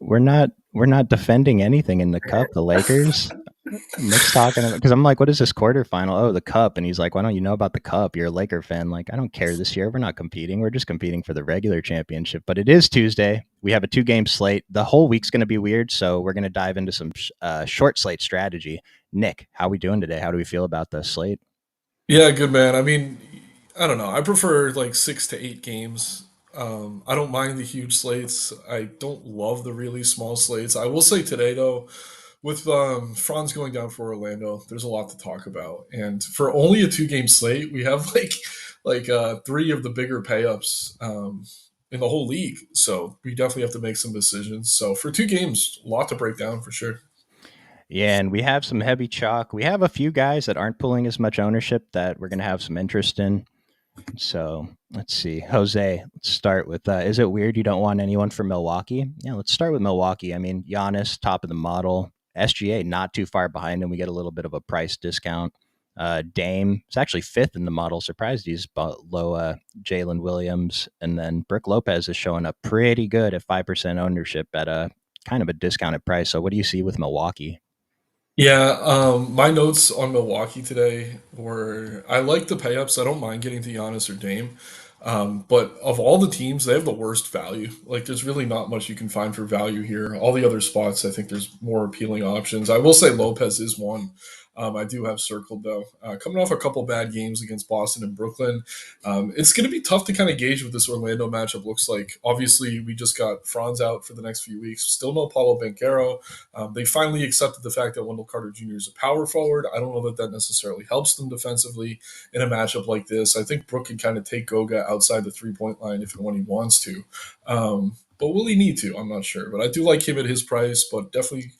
we're not defending anything in the cup. The Lakers. Nick's talking about because I'm like, what is this quarterfinal? Oh, the cup, and he's like, why don't you know about the cup? You're a Laker fan. Like, I don't care this year. We're not competing. We're just competing for the regular championship. But it is Tuesday. We have a 2-game slate. The whole week's going to be weird, so we're going to dive into some short slate strategy. Nick, how we doing today? How do we feel about the slate? Yeah, good man. I mean, I don't know. I prefer like 6 to 8 games. I don't mind the huge slates. I don't love the really small slates. I will say today though, with Franz going down for Orlando, there's a lot to talk about. And for only a 2 game slate, we have like three of the bigger payups in the whole league. So we definitely have to make some decisions. So for 2 games, a lot to break down for sure. Yeah, and we have some heavy chalk. We have a few guys that aren't pulling as much ownership that we're going to have some interest in. So let's see. Jose, let's start with is it weird you don't want anyone from Milwaukee? Yeah, let's start with Milwaukee. I mean, Giannis, top of the model. SGA, not too far behind him. We get a little bit of a price discount. Dame is actually fifth in the model. Surprised he's below Jalen Williams. And then Brooke Lopez is showing up pretty good at 5% ownership at a kind of a discounted price. So what do you see with Milwaukee? Yeah, my notes on Milwaukee today were I like the payups. I don't mind getting to Giannis or Dame. But of all the teams, they have the worst value. Like, there's really not much you can find for value here. All the other spots, I think there's more appealing options. I will say Lopez is one. I do have circled though. Coming off a couple bad games against Boston and Brooklyn, it's going to be tough to kind of gauge what this Orlando matchup looks like. Obviously, we just got Franz out for the next few weeks. Still no Paulo Banchero. They finally accepted the fact that Wendell Carter Jr. is a power forward. I don't know that that necessarily helps them defensively in a matchup like this. I think Brook can kind of take Goga outside the 3 point line if and when he wants to. But will he need to? I'm not sure. But I do like him at his price, but definitely,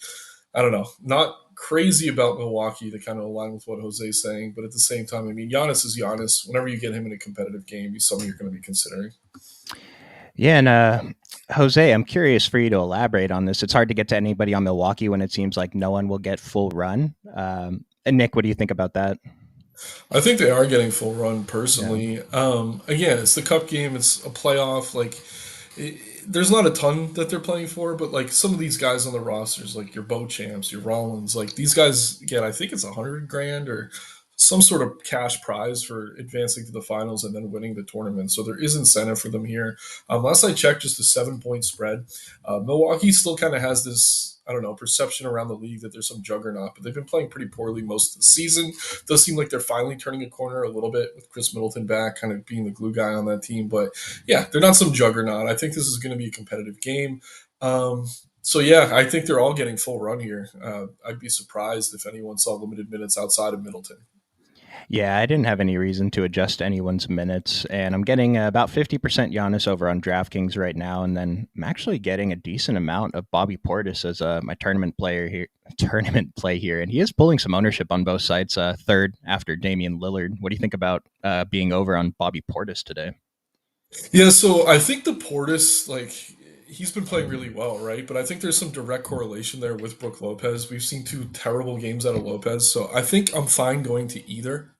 I don't know, not crazy about Milwaukee to kind of align with what Jose's saying. But at the same time, I mean, Giannis is Giannis. Whenever you get him in a competitive game, he's someone you're going to be considering. Yeah, and Jose, I'm curious for you to elaborate on this. It's hard to get to anybody on Milwaukee when it seems like no one will get full run. And Nick, what do you think about that? I think they are getting full run Yeah. personally. Again, it's the cup game. It's a playoff. Like, it, there's not a ton that they're playing for, but like some of these guys on the rosters, like your Beauchamps, your Rollins, like these guys get, I think it's 100 grand or some sort of cash prize for advancing to the finals and then winning the tournament. So there is incentive for them here. Last I checked, just a 7 point spread. Milwaukee still kind of has this. I don't know, perception around the league that there's some juggernaut, but they've been playing pretty poorly most of the season. It does seem like they're finally turning a corner a little bit with Chris Middleton back, kind of being the glue guy on that team. But yeah, they're not some juggernaut. I think this is going to be a competitive game. Um, so yeah, I think they're all getting full run here. I'd be surprised if anyone saw limited minutes outside of Middleton. Yeah, I didn't have any reason to adjust anyone's minutes, and I'm getting about 50% Giannis over on DraftKings right now, and then I'm actually getting a decent amount of Bobby Portis as my tournament player here, tournament play here, and he is pulling some ownership on both sides. Third after Damian Lillard. What do you think about being over on Bobby Portis today? Yeah, so I think the Portis, like, he's been playing really well, right? But I think there's some direct correlation there with Brooke Lopez. We've seen two terrible games out of Lopez, so I think I'm fine going to either.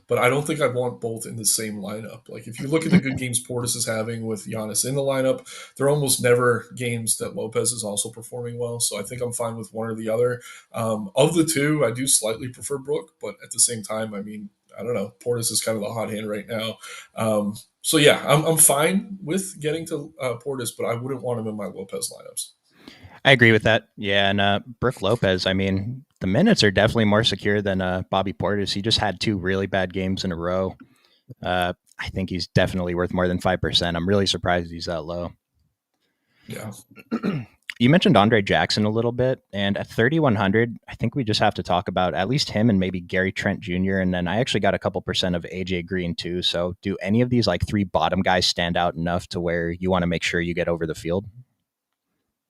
But I don't think I'd want both in the same lineup. Like, if you look at the good games Portis is having with Giannis in the lineup, they're almost never games that Lopez is also performing well. So I think I'm fine with one or the other. Of the two, I do slightly prefer Brooke, but at the same time, I mean, I don't know. Portis is kind of the hot hand right now. So yeah, I'm fine with getting to Portis, but I wouldn't want him in my Lopez lineups. I agree with that. Yeah, and Brooke Lopez. I mean, the minutes are definitely more secure than Bobby Portis. He just had two really bad games in a row. I think he's definitely worth more than 5%. I'm really surprised he's that low. Yeah. You mentioned Andre Jackson a little bit, and at 3,100, I think we just have to talk about at least him and maybe Gary Trent Jr. And then I actually got a couple percent of AJ Green too. So, do any of these like three bottom guys stand out enough to where you want to make sure you get over the field?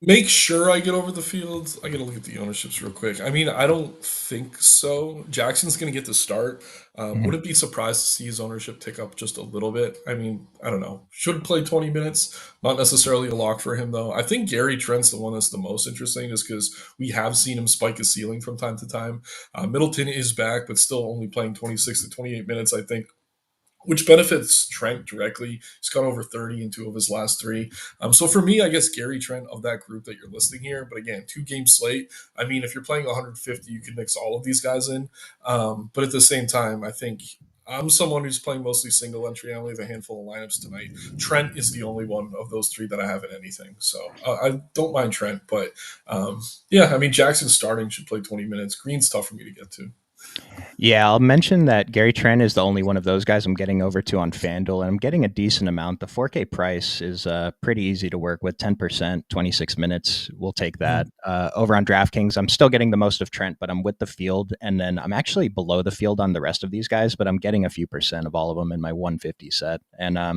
Make sure I get over the field. I gotta look at the ownerships real quick. I mean, I don't think so. Jackson's gonna get the start. Mhm. Wouldn't be surprised to see his ownership tick up just a little bit. I mean, I don't know. Should play 20 minutes. Not necessarily a lock for him though. I think Gary Trent's the one that's the most interesting, just because we have seen him spike a ceiling from time to time. Middleton is back, but still only playing 26 to 28 minutes. I think which benefits Trent directly. He's got over 30 in two of his last three. So for me, I guess Gary Trent of that group that you're listing here. But again, 2 game slate. I mean, if you're playing 150, you can mix all of these guys in. But at the same time, I think I'm someone who's playing mostly single entry. I only have a handful of lineups tonight. Trent is the only one of those three that I have in anything. So I don't mind Trent. But yeah, I mean, Jackson starting should play 20 minutes. Green's tough for me to get to. Yeah, I'll mention that Gary Trent is the only one of those guys I'm getting over to on FanDuel, and I'm getting a decent amount. The 4K price is pretty easy to work with, 10%, 26 minutes. We'll take that. Mhm. Over on DraftKings, I'm still getting the most of Trent, but I'm with the field, and then I'm actually below the field on the rest of these guys, but I'm getting a few percent of all of them in my 150 set. And I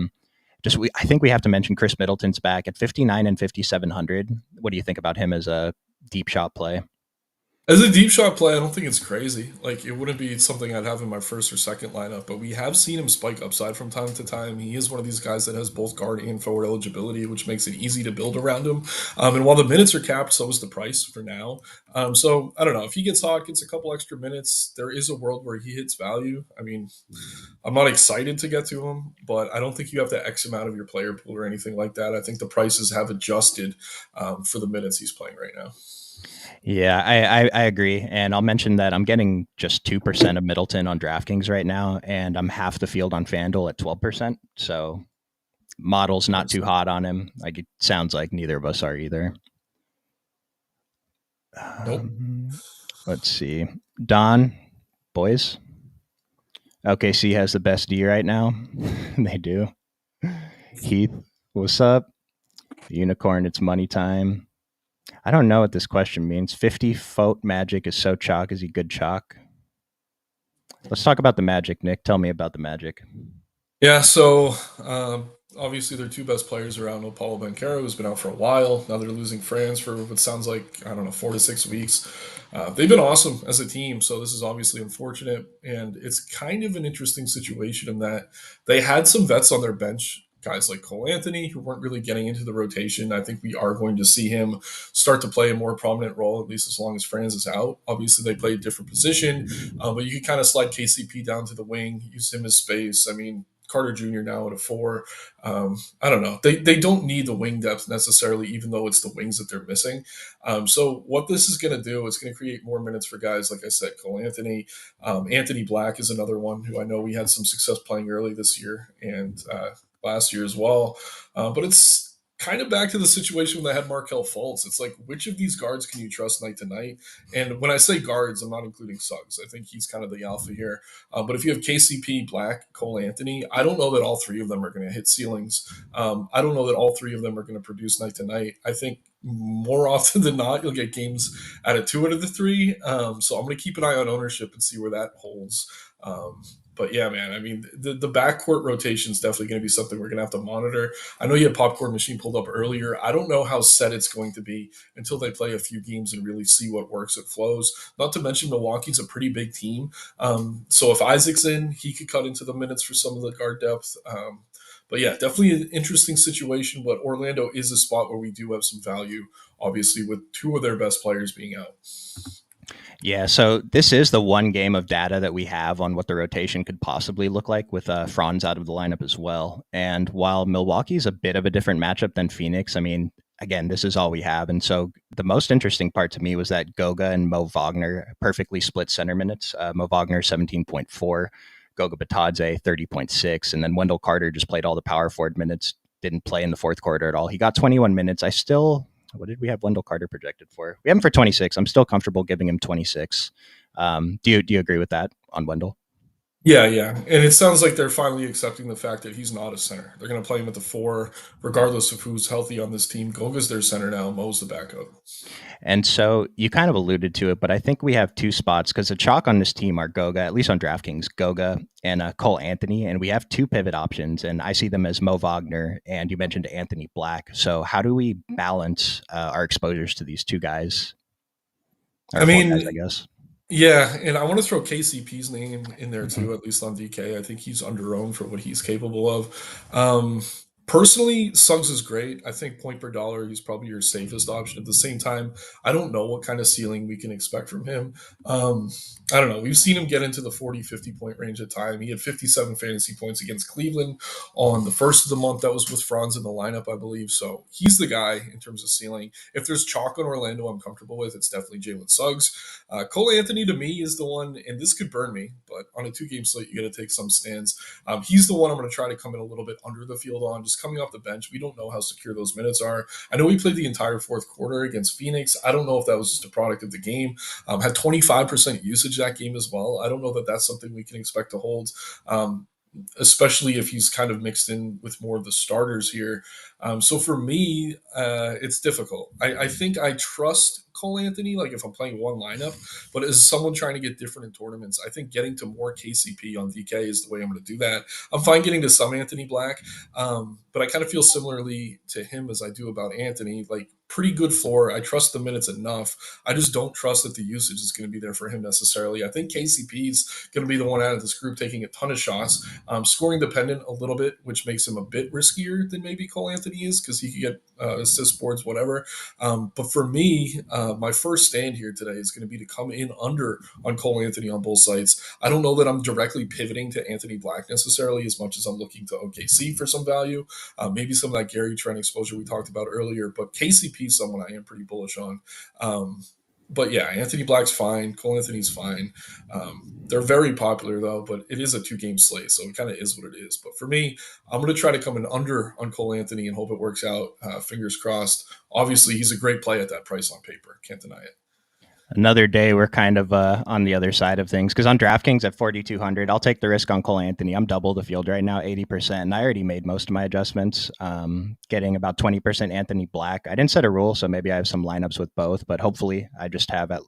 think we have to mention Chris Middleton's back at 59 and 5,700. What do you think about him as a deep shot play? As a deep shot play, I don't think it's crazy. Like it wouldn't be something I'd have in my first or second lineup, but we have seen him spike upside from time to time. He is one of these guys that has both guard and forward eligibility, which makes it easy to build around him. And while the minutes are capped, so is the price for now. So I don't know if he gets hot, gets a couple extra minutes. There is a world where he hits value. I mean, I'm not excited to get to him, but I don't think you have to X him out of your player pool or anything like that. I think the prices have adjusted for the minutes he's playing right now. Yeah, I agree. And I'll mention that I'm getting just 2% of Middleton on DraftKings right now, and I'm half the field on FanDuel at 12%. So model's not Nice. too hot on him. Like it sounds like neither of us are either. Nope. Let's see. Don, boys. OKC has the best D right now. They do. Heath, what's up? Unicorn, it's money time. I don't know what this question means. 50 Foat Magic is so chalk. Is he good chalk? Let's talk about the Magic, Nick. Tell me about the Magic. Yeah, so obviously their two best players around Paulo Banchero, who's been out for a while. Now they're losing Franz for what sounds like, I don't know, 4 to 6 weeks. They've been awesome as a team, so this is obviously unfortunate. And it's kind of an interesting situation in that they had some vets on their bench, guys like Cole Anthony, who weren't really getting into the rotation. I think we are going to see him start to play a more prominent role, at least as long as Franz is out. Obviously, they play a different position, but you can kind of slide KCP down to the wing, use him as space. I mean, Carter Jr. now at a four. I don't know. They don't need the wing depth necessarily, even though it's the wings that they're missing. So what this is going to do is going to create more minutes for guys like I said, Cole Anthony. Anthony Black is another one who I know we had some success playing early this year and last year as well. But it's kind of back to the situation when they had Markel Fultz. It's like, which of these guards can you trust night to night? And when I say guards, I'm not including Suggs. I think he's kind of the alpha here. But if you have KCP, Black, Cole Anthony, I don't know that all three of them are going to hit ceilings. I don't know that all three of them are going to produce night to night. I think more often than not, you'll get games out of two out of the three. So I'm going to keep an eye on ownership and see where that holds. But yeah, man, I mean, the backcourt rotation is definitely going to be something we're going to have to monitor. I know you had Popcorn Machine pulled up earlier. I don't know how set it's going to be until they play a few games and really see what works, it flows. Not to mention Milwaukee's a pretty big team. So if Isaac's in, he could cut into the minutes for some of the guard depth. But yeah, definitely an interesting situation. But Orlando is a spot where we do have some value, obviously, with two of their best players being out. Yeah, so this is the one game of data that we have on what the rotation could possibly look like with Franz out of the lineup as well. And while Milwaukee's a bit of a different matchup than Phoenix, I mean, again, this is all we have. And so the most interesting part to me was that Goga and Mo Wagner perfectly split center minutes. Mo Wagner 17.4, Goga Batadze 30.6, and then Wendell Carter just played all the power forward minutes, didn't play in the fourth quarter at all. He got 21 minutes. I still what did we have Wendell Carter projected for? We have him for 26. I'm still comfortable giving him 26. Do you agree with that on Wendell? Yeah, yeah. And it sounds like they're finally accepting the fact that he's not a center. They're going to play him at the four, regardless of who's healthy on this team. Goga's their center now. Mo's the backup. And so you kind of alluded to it, but I think we have two spots because the chalk on this team are Goga, at least on DraftKings, Goga and Cole Anthony. And we have two pivot options, and I see them as Mo Wagner and you mentioned Anthony Black. So how do we balance our exposures to these two guys? Or I four guys, I mean, guess. yeah, and I want to throw KCP's name in there Mhm. too, at least on DK. I think he's under owned for what he's capable of. Personally, Suggs is great. I think point per dollar, he's probably your safest option. At the same time, I don't know what kind of ceiling we can expect from him. Um, I don't know. We've seen him get into the 40, 50 point range at time. He had 57 fantasy points against Cleveland on the first of the month. That was with Franz in the lineup, I believe. So he's the guy in terms of ceiling. If there's chalk on Orlando I'm comfortable with, it's definitely Jalen Suggs. Cole Anthony to me is the one, and this could burn me, but on a 2 game slate, you got to take some stands. He's the one I'm going to try to come in a little bit under the field on, just coming off the bench. We don't know how secure those minutes are. I know he played the entire fourth quarter against Phoenix. I don't know if that was just a product of the game. Had 25% usage that game as well. I don't know that that's something we can expect to hold. Um, Especially if he's kind of mixed in with more of the starters here. So for me, it's difficult. I think I trust Cole Anthony, like if I'm playing one lineup, but as someone trying to get different in tournaments, I think getting to more KCP on DK is the way I'm going to do that. I'm fine getting to some Anthony Black, but I kind of feel similarly to him as I do about Anthony. Like pretty good floor. I trust the minutes enough. I just don't trust that the usage is going to be there for him necessarily. I think KCP is going to be the one out of this group taking a ton of shots, scoring dependent a little bit, which makes him a bit riskier than maybe Cole Anthony is because he could get assist boards, whatever. But for me, my first stand here today is going to be to come in under on Cole Anthony on both sites. I don't know that I'm directly pivoting to Anthony Black necessarily as much as I'm looking to OKC for some value. Maybe some of that Gary Trent exposure we talked about earlier, but KCP is someone I am pretty bullish on. But yeah, Anthony Black's fine. Cole Anthony's fine. They're very popular though, but it is a 2 game slate, so it kind of is what it is. But for me, I'm going to try to come in under on Cole Anthony and hope it works out. Fingers crossed. Obviously, he's a great play at that price on paper. Can't deny it. Another day, we're kind of on the other side of things because on DraftKings at 4,200, I'll take the risk on Cole Anthony. I'm double the field right now, 80%. And I already made most of my adjustments, getting about 20% Anthony Black. I didn't set a rule, so maybe I have some lineups with both, but hopefully I just have at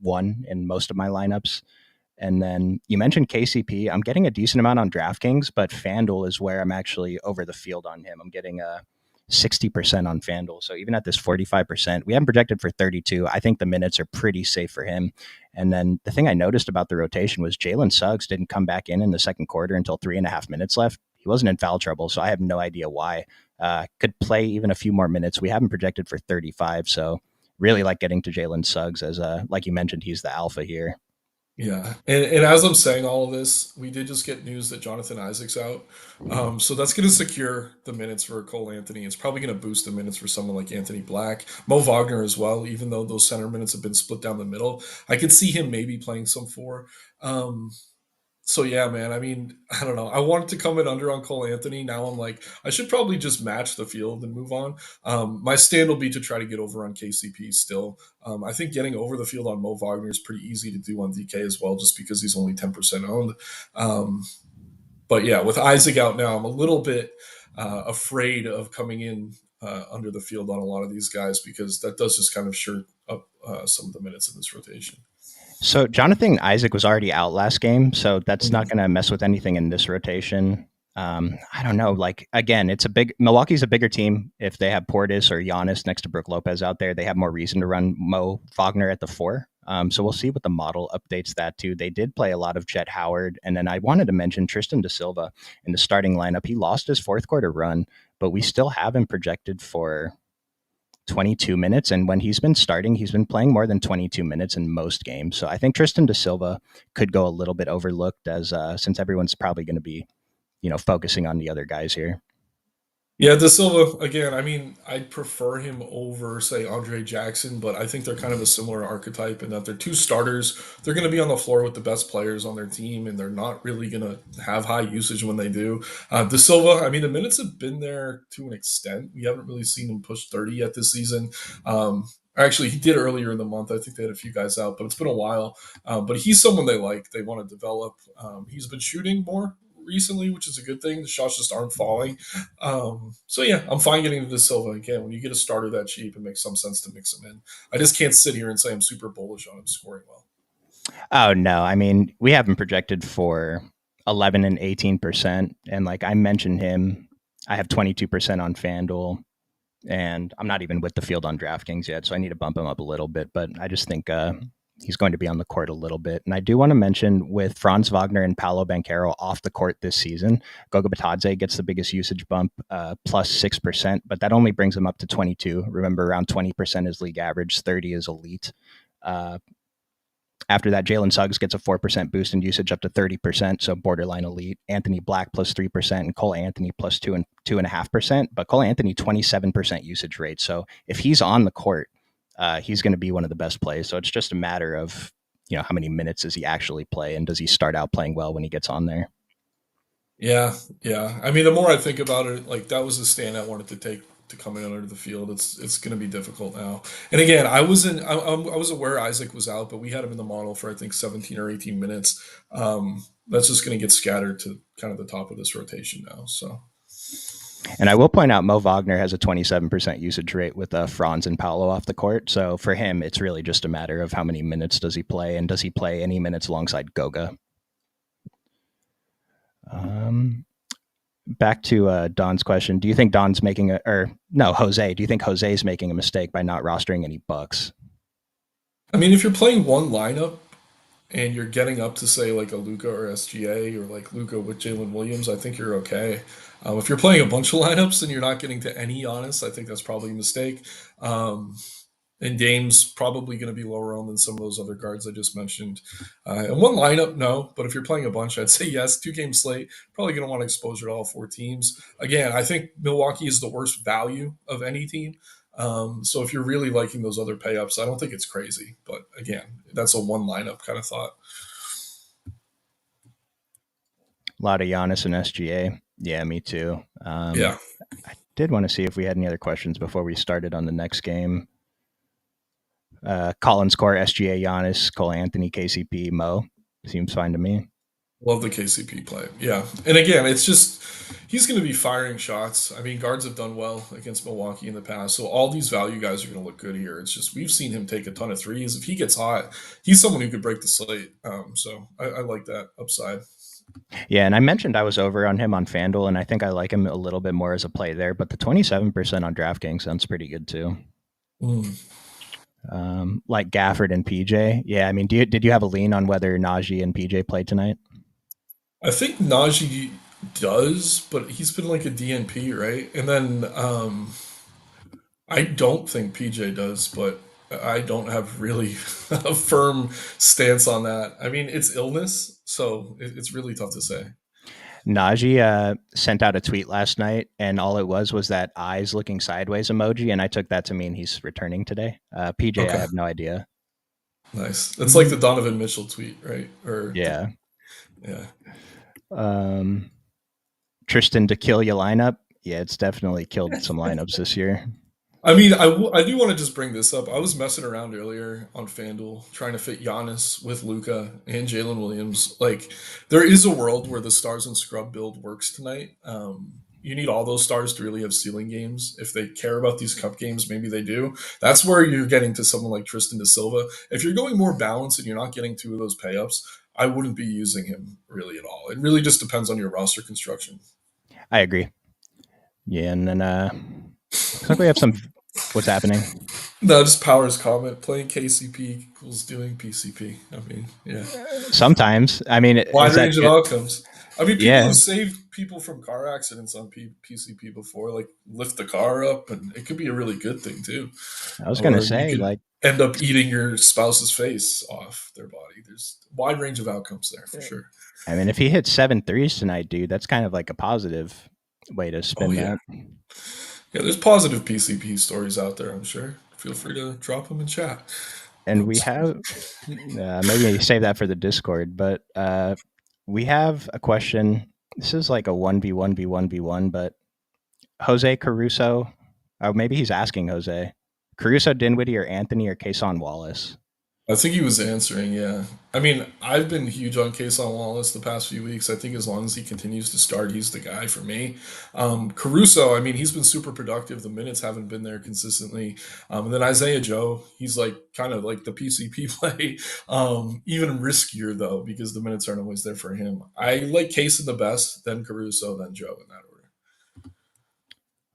one in most of my lineups. And then you mentioned KCP. I'm getting a decent amount on DraftKings, but FanDuel is where I'm actually over the field on him. I'm getting a 60% on FanDuel. So even at this 45%, we haven't projected for 32. I think the minutes are pretty safe for him. And then the thing I noticed about the rotation was Jalen Suggs didn't come back in the second quarter until 3.5 minutes left. He wasn't in foul trouble, so I have no idea why. Could play even a few more minutes. We haven't projected for 35, so really like getting to Jalen Suggs as like you mentioned, he's the alpha here. Yeah, and as I'm saying all of this, we did just get news that Jonathan Isaac's out, so that's going to secure the minutes for Cole Anthony. It's probably going to boost the minutes for someone like Anthony Black, Mo Wagner as well. Even though those center minutes have been split down the middle, I could see him maybe playing some four. Um, so yeah, man. I mean, I don't know. I wanted to come in under on Cole Anthony. Now I'm like, I should probably just match the field and move on. My stand will be to try to get over on KCP still. I think getting over the field on Mo Wagner is pretty easy to do on DK as well, just because he's only 10% owned. Um, but yeah, with Isaac out now, I'm a little bit afraid of coming in under the field on a lot of these guys because that does just kind of shirt up some of the minutes in this rotation. So Jonathan Isaac was already out last game, so that's not Mhm. going to mess with anything in this rotation. I don't know. Like again, it's a big Milwaukee's a bigger team. If they have Portis or Giannis next to Brook Lopez out there, they have more reason to run Mo Wagner at the four. So we'll see what the model updates that to. They did play a lot of Jet Howard, and then I wanted to mention Tristan Da Silva in the starting lineup. He lost his fourth quarter run, but we still have him projected for 22 minutes. And when he's been starting, he's been playing more than 22 minutes in most games. So I think Tristan Da Silva could go a little bit overlooked as since everyone's probably going to be, focusing on the other guys here. Yeah, De Silva again. I mean, I'd prefer him over, say, Andre Jackson, but I think they're kind of a similar archetype in that they're two starters. They're going to be on the floor with the best players on their team, and they're not really going to have high usage when they do. De Silva, I mean, the minutes have been there to an extent. We haven't really seen him push 30 yet this season. Actually, he did earlier in the month. I think they had a few guys out, but it's been a while. But he's someone they like. They want to develop. He's been shooting more recently, which is a good thing. The shots just aren't falling. So yeah, I'm fine getting into Silva again. When you get a starter that cheap, it makes some sense to mix him in. I just can't sit here and say I'm super bullish on him scoring well. Oh no, I mean we have him projected for 11 and 18%, and like I mentioned him, I have 22% on FanDuel, and I'm not even with the field on DraftKings yet, so I need to bump him up a little bit. But I just think he's going to be on the court a little bit. And I do want to mention with Franz Wagner and Paolo Banchero off the court this season, Goga Batadze gets the biggest usage bump, plus 6%, but that only brings him up to 22. Remember, around 20% is league average, 30 is elite. After that, Jalen Suggs gets a 4% boost in usage up to 30%, so borderline elite. Anthony Black plus 3%, and Cole Anthony plus 2.5%. But Cole Anthony, 27% usage rate. So if he's on the court, he's going to be one of the best plays. So it's just a matter of, how many minutes does he actually play, and does he start out playing well when he gets on there? Yeah, yeah. I mean, the more I think about it, like that was the stand I wanted to take to coming under the field. It's going to be difficult now. And again, I was aware Isaac was out, but we had him in the model for I think 17 or 18 minutes. That's just going to get scattered to kind of the top of this rotation now. So. And I will point out Mo Wagner has a 27% usage rate with Franz and Paolo off the court. So for him, it's really just a matter of how many minutes does he play, and does he play any minutes alongside Goga? Back to Don's question. Do you think Don's Jose, do you think Jose's making a mistake by not rostering any Bucks? I mean, if you're playing one lineup and you're getting up to say like a Luca or SGA or like Luca with Jalen Williams, I think you're okay. If you're playing a bunch of lineups and you're not getting to any Giannis, I think that's probably a mistake. Um, and Dame's probably going to be lower on than some of those other guards I just mentioned. And one lineup, no. But if you're playing a bunch, I'd say yes. 2 game slate, probably going to want exposure to all 4 teams. Again, I think Milwaukee is the worst value of any team. So if you're really liking those other pay ups, I don't think it's crazy. But again, that's a one lineup kind of thought. A lot of Giannis and SGA. Yeah, me too. Yeah. I did want to see if we had any other questions before we started on the next game. Collins Core, SGA, Giannis, Cole Anthony, KCP, Mo. Seems fine to me. Love the KCP play. Yeah. And again, it's just, he's going to be firing shots. I mean, guards have done well against Milwaukee in the past. So all these value guys are going to look good here. It's just, we've seen him take a ton of threes. If he gets hot, he's someone who could break the slate. So I like that upside. Yeah, and I mentioned I was over on him on FanDuel, and I think I like him a little bit more as a play there, but the 27% on DraftKings sounds pretty good too. Like Gafford and PJ. Yeah, I mean, did you have a lean on whether Najee and PJ played tonight? I think Najee does, but he's been like a DNP, right? And then I don't think PJ does, but I don't have really a firm stance on that. I mean, it's illness, so it's really tough to say. Najee sent out a tweet last night, and all it was that eyes looking sideways emoji, and I took that to mean he's returning today. PJ, I Okay, have no idea. nice. That's like the Donovan Mitchell tweet, right? Or Yeah. yeah. Um, Tristan to kill your lineup. Yeah, it's definitely killed some lineups this year. I mean, I do want to just bring this up. I was messing around earlier on FanDuel trying to fit Giannis with Luca and Jalen Williams. Like, there is a world where the stars and scrub build works tonight. You need all those stars to really have ceiling games. If they care about these cup games, maybe they do. That's where you're getting to someone like Tristan da Silva. If you're going more balanced and you're not getting 2 of those payups, I wouldn't be using him really at all. It really just depends on your roster construction. I agree. Yeah, and then looks like we have some. What's happening? No, just Power's comment. Playing KCP equals doing PCP. I mean, yeah. Sometimes, I mean, Wide is that range of it? outcomes. I mean, people Yeah, have saved people from car accidents on PCP before, like lift the car up, and it could be a really good thing too. I was gonna Or you say, could like, end up eating your spouse's face off their body. There's a wide range of outcomes there for sure. I mean, if he hits 7 threes tonight, dude, that's kind of like a positive way to Oh spin yeah, that. yeah. There's positive PCP stories out there. I'm sure. Feel free to drop them in chat. And we Oops. have maybe save that for the Discord, but we have a question. This is like a 1v1v1v1, but Jose Caruso, oh, maybe he's asking Jose Caruso, Dinwiddie, or Anthony, or Kason Wallace. I think he was answering, yeah. I mean, I've been huge on Kason Wallace the past few weeks. I think as long as he continues to start, he's the guy for me. Caruso, I mean, he's been super productive. The minutes haven't been there consistently. And then Isaiah Joe, he's like kind of like the PCP play. Even riskier though, because the minutes aren't always there for him. I like Kason the best, then Caruso, then Joe in that order.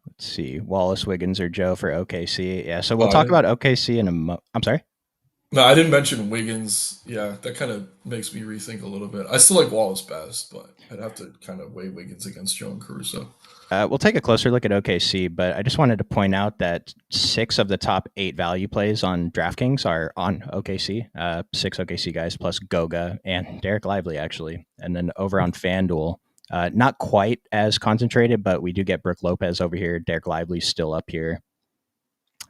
Let's see, Wallace, Wiggins, or Joe for OKC. Yeah, so we'll Oh, I talk didn't. about OKC in a I'm sorry. No, I didn't mention Wiggins. Yeah, that kind of makes me rethink a little bit. I still like Wallace best, but I'd have to kind of weigh Wiggins against Joe and Caruso. We'll take a closer look at OKC, but I just wanted to point out that 6 of the top 8 value plays on DraftKings are on OKC. 6 OKC guys plus Goga and Derek Lively, actually. And then over on FanDuel, not quite as concentrated, but we do get Brooke Lopez over here. Derek Lively's still up here.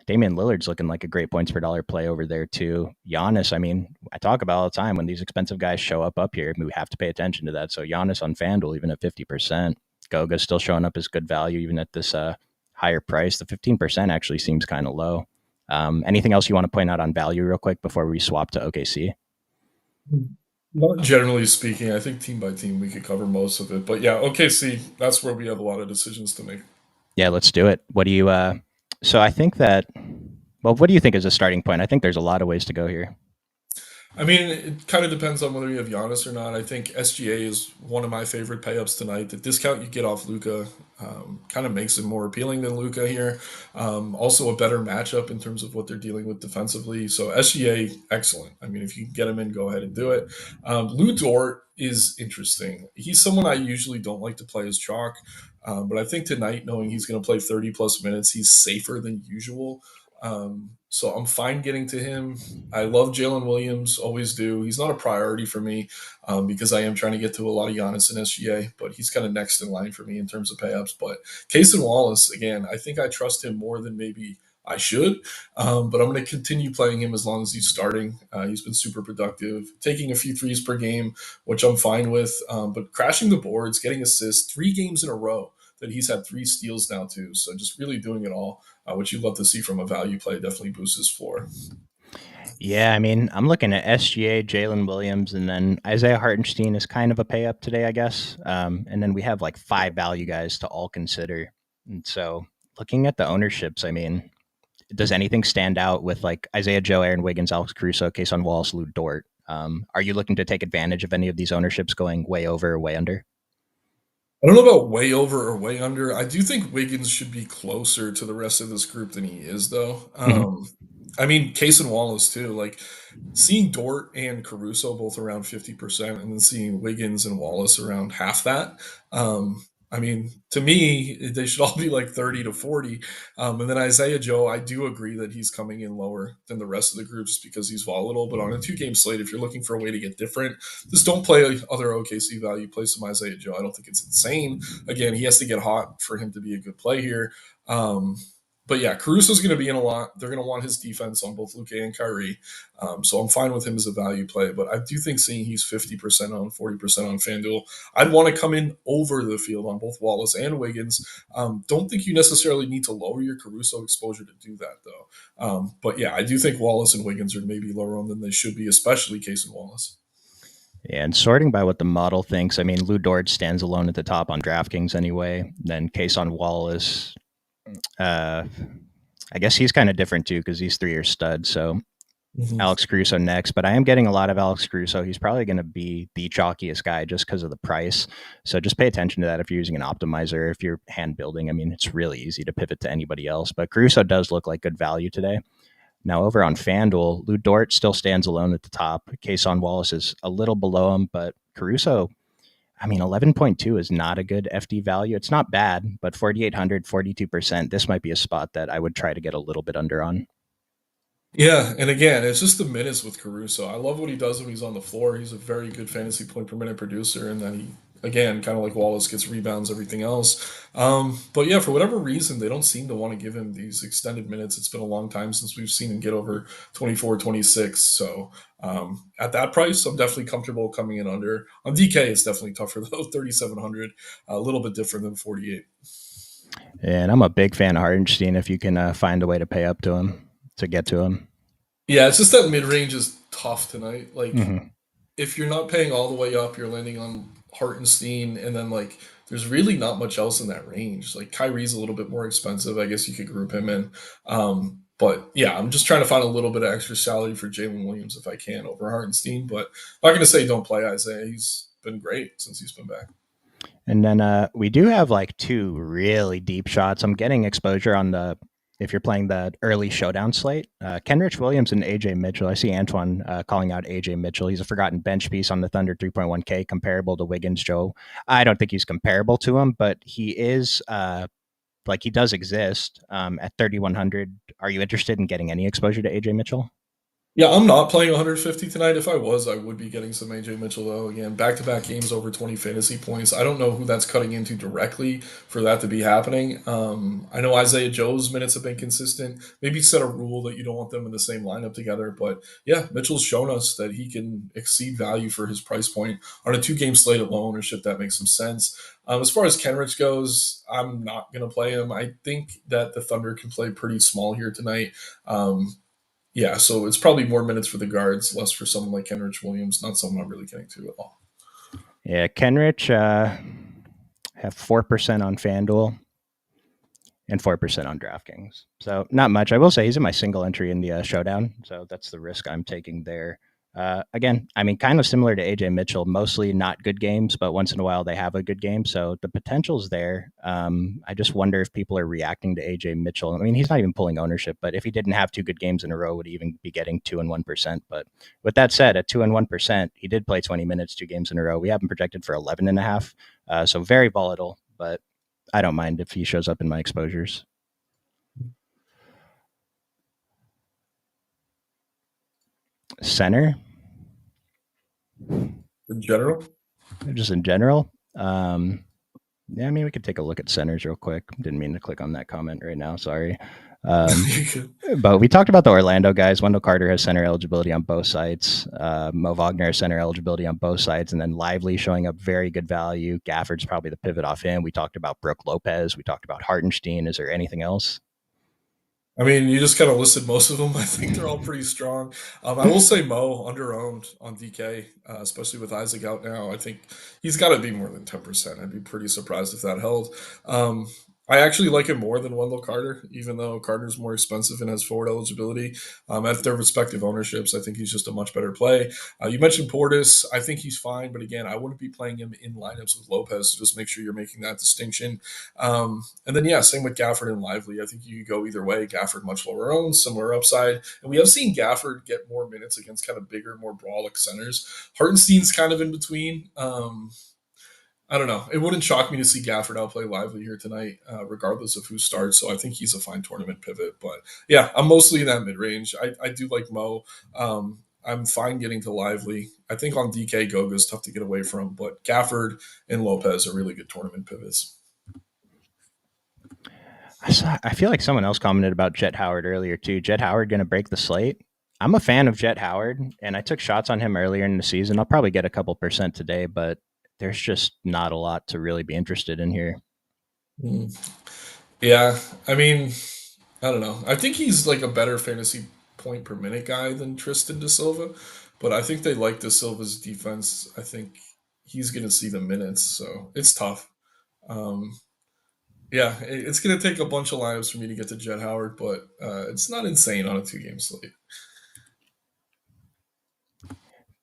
Damian Lillard's looking like a great points per dollar play over there too. Giannis, I mean, I talk about all the time when these expensive guys show up here, we have to pay attention to that. So Giannis on FanDuel, even at 50%, Goga's still showing up as good value even at this higher price. The 15% actually seems kind of low. Anything else you want to point out on value real quick before we swap to OKC? Not generally speaking, I think team by team we could cover most of it. But yeah, OKC, that's where we have a lot of decisions to make. Yeah, let's do it. What do you so I think that well, what do you think is a starting point? I think there's a lot of ways to go here. I mean, it kind of depends on whether you have Giannis or not. I think SGA is one of my favorite payups tonight. The discount you get off Luca kind of makes it more appealing than Luca here. Also, a better matchup in terms of what they're dealing with defensively. So SGA, excellent. I mean, if you can get him in, go ahead and do it. Lou Dort is interesting. He's someone I usually don't like to play as chalk, but I think tonight, knowing he's going to play 30 plus minutes, he's safer than usual. So I'm fine getting to him. I love Jalen Williams, always do. He's not a priority for me because I am trying to get to a lot of Giannis and SGA, but he's kind of next in line for me in terms of payups. But Case Wallace, again, I think I trust him more than maybe I should, but I'm going to continue playing him as long as he's starting. He's been super productive, taking a few threes per game, which I'm fine with, but crashing the boards, getting assists, 3 games in a row that he's had 3 steals now too. So just really doing it all, which you'd love to see from a value play, definitely boosts his floor. Yeah, I mean, I'm looking at SGA, Jalen Williams, and then Isaiah Hartenstein is kind of a pay up today, I guess. And then we have like 5 value guys to all consider. And so looking at the ownerships, I mean, does anything stand out with like Isaiah Joe, Aaron Wiggins, Alex Caruso, Kason Wallace, Lou Dort? Are you looking to take advantage of any of these ownerships going way over or way under? I don't know about way over or way under. I do think Wiggins should be closer to the rest of this group than he is, though. Mhm. I mean, Case and Wallace too. Like seeing Dort and Caruso both around 50%, and then seeing Wiggins and Wallace around half that. I mean, to me, they should all be like 30 to 40. And then Isaiah Joe, I do agree that he's coming in lower than the rest of the groups because he's volatile. But on a 2 game slate, if you're looking for a way to get different, just don't play other OKC value. Play some Isaiah Joe. I don't think it's insane. Again, he has to get hot for him to be a good play here. Um, but yeah, Caruso's going to be in a lot. They're going to want his defense on both Luka and Kyrie. So I'm fine with him as a value play. But I do think seeing he's 50% on, 40% on FanDuel, I'd want to come in over the field on both Wallace and Wiggins. Don't think you necessarily need to lower your Caruso exposure to do that, though. But yeah, I do think Wallace and Wiggins are maybe lower on than they should be, especially Case and Wallace. Yeah, and sorting by what the model thinks, I mean, Lou Dort stands alone at the top on DraftKings anyway. Then Kason Wallace, uh, I guess he's kind of different too because he's 3-year stud. So Mhm. Alex Caruso next, but I am getting a lot of Alex Caruso. He's probably going to be the chalkiest guy just because of the price. So just pay attention to that if you're using an optimizer, if you're hand building. I mean, it's really easy to pivot to anybody else, but Caruso does look like good value today. Now over on FanDuel, Lou Dort still stands alone at the top. Kason Wallace is a little below him, but Caruso, I mean, 11.2 is not a good FD value. It's not bad, but 4,800, 42%. This might be a spot that I would try to get a little bit under on. Yeah, and again, it's just the minutes with Caruso. I love what he does when he's on the floor. He's a very good fantasy point per minute producer, and then he, again, kind of like Wallace, gets rebounds, everything else. But yeah, for whatever reason, they don't seem to want to give him these extended minutes. It's been a long time since we've seen him get over 24, 26. So at that price, I'm definitely comfortable coming in under. On DK, it's definitely tougher though. 3,700, a little bit different than 48. And I'm a big fan of Hardenstein if you can find a way to pay up to him, to get to him. Yeah, it's just that mid range is tough tonight. Like Mm-hmm. if you're not paying all the way up, you're landing on Hartenstein, and then like there's really not much else in that range. Like Kyrie's a little bit more expensive. I guess you could group him in. But yeah, I'm just trying to find a little bit of extra salary for Jalen Williams if I can over Hartenstein. But I'm not going to say don't play Isaiah. He's been great since he's been back. And then we do have like 2 really deep shots. I'm getting exposure on the if you're playing the early showdown slate. Kenrich Williams and AJ Mitchell. I see Antoine calling out AJ Mitchell. He's a forgotten bench piece on the Thunder 3.1K, comparable to Wiggins. Joe, I don't think he's comparable to him, but he is like he does exist at 3,100. Are you interested in getting any exposure to AJ Mitchell? Yeah, I'm not playing 150 tonight. If I was, I would be getting some AJ Mitchell though. Again, back-to-back games over 20 fantasy points. I don't know who that's cutting into directly for that to be happening. I know Isaiah Joe's minutes have been consistent. Maybe set a rule that you don't want them in the same lineup together. But yeah, Mitchell's shown us that he can exceed value for his price point on a two-game slate of low ownership. That makes some sense. As far as Kenrich goes, I'm not going to play him. I think that the Thunder can play pretty small here tonight. Yeah, so it's probably more minutes for the guards, less for someone like Kenrich Williams. Not someone I'm really getting to at all. Yeah, Kenrich have 4% on FanDuel and 4% on DraftKings. So not much. I will say he's in my single entry in the showdown. So that's the risk I'm taking there. Again, I mean, kind of similar to AJ Mitchell, mostly not good games, but once in a while they have a good game. So the potential's there. I just wonder if people are reacting to AJ Mitchell. I mean, he's not even pulling ownership, but if he didn't have two good games in a row, would he even be getting 2 and 1%? But with that said, at 2 and 1%, he did play 20 minutes, 2 games in a row. We have him projected for 11.5. So very volatile, but I don't mind if he shows up in my exposures. Center, In general, just in general. Yeah, I mean, we could take a look at centers real quick. Didn't mean to click on that comment right now. Sorry. But we talked about the Orlando guys. Wendell Carter has center eligibility on both sides. Mo Wagner has center eligibility on both sides. And then Lively showing up very good value. Gafford's probably the pivot off him. We talked about Brooke Lopez. We talked about Hartenstein. Is there anything else? I mean, you just kind of listed most of them. I think they're all pretty strong. I will say Mo underowned on DK, especially with Isaac out now. I think he's got to be more than 10%. I'd be pretty surprised if that held. Um, I actually like him more than Wendell Carter, even though Carter's more expensive and has forward eligibility. At their respective ownerships, I think he's just a much better play. You mentioned Portis. I think he's fine, but again, I wouldn't be playing him in lineups with Lopez. So just make sure you're making that distinction. And then, yeah, same with Gafford and Lively. I think you could go either way. Gafford much lower owned, similar upside. And we have seen Gafford get more minutes against kind of bigger, more brawlic centers. Hartenstein's kind of in between. I don't know. It wouldn't shock me to see Gafford outplay Lively here tonight, regardless of who starts. So I think he's a fine tournament pivot. But yeah, I'm mostly in that mid range. I do like Mo. I'm fine getting to Lively. I think on DK, Goga is tough to get away from, but Gafford and Lopez are really good tournament pivots. I feel like someone else commented about Jet Howard earlier too. Jet Howard going to break the slate. I'm a fan of Jet Howard, and I took shots on him earlier in the season. I'll probably get a couple percent today, but there's just not a lot to really be interested in here. Mm. Yeah, I mean, I don't know. I think he's like a better fantasy point per minute guy than Tristan Da Silva, but I think they like Da Silva's defense. I think he's going to see the minutes, so it's tough. Um, yeah, it's going to take a bunch of lineups for me to get to Jet Howard, but it's not insane on a two-game slate.